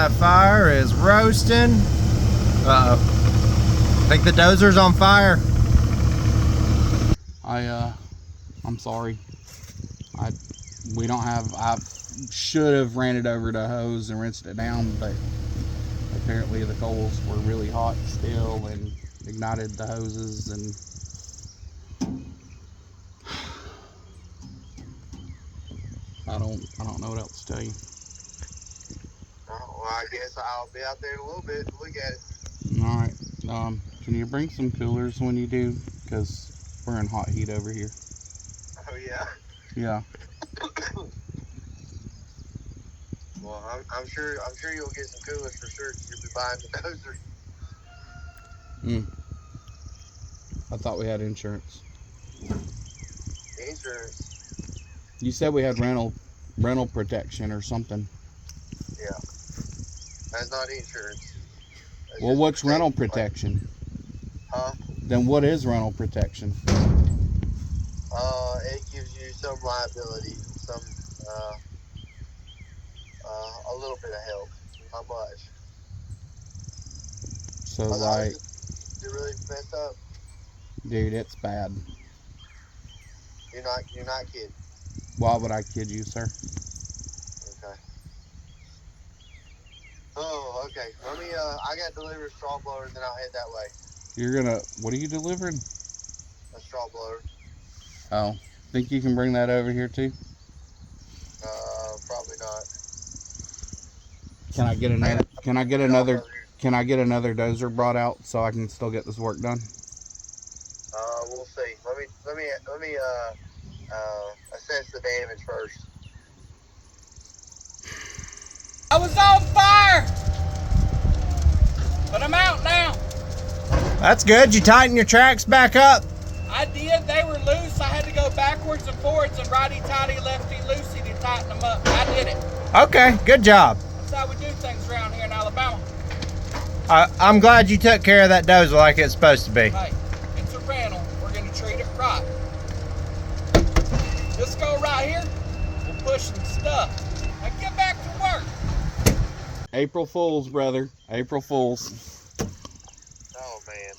That fire is roasting. Uh-oh. I think the dozer's on fire. I'm sorry. We don't have, I should have ran it over the hose and rinsed it down, but apparently the coals were really hot still and ignited the hoses, and I don't know what else to tell you. Well, I guess I'll be out there in a little bit to look at it. All right. Can you bring some coolers when you do? Because we're in hot heat over here. Oh yeah. Yeah. Well, I'm sure you'll get some coolers for sure, because you'll be buying the dozer. I thought we had insurance. Insurance. You said we had rental protection or something. Yeah. That's not insurance. That's Well, just what's rental like- protection? Huh? Then what is rental protection? It gives you some liability, some a little bit of help, not much. So Otherwise, like, you really messed up. dude, it's bad. You're not kidding. Why would I kid you, sir? Okay. Oh, okay. Let me. I got to deliver a straw blower, and then I'll head that way. You're gonna, what are you delivering? A straw blower. Oh, think you can bring that over here too? Probably not. Can I get another? Can I get another? Can I get another dozer brought out so I can still get this work done? We'll see. Let me assess the damage first. I was on fire, but I'm out now. That's good. You tighten your tracks back up. I did. They were loose. I had to go backwards and forwards and righty-tighty, lefty-loosey to tighten them up. I did it. Okay, good job. That's how we do things around here in Alabama. I'm glad you took care of that dozer like it's supposed to be. Hey, it's a rental. We're going to treat it right. This go right here, we'll push some stuff. Now get back to work. April Fools, brother. April Fools. Oh man.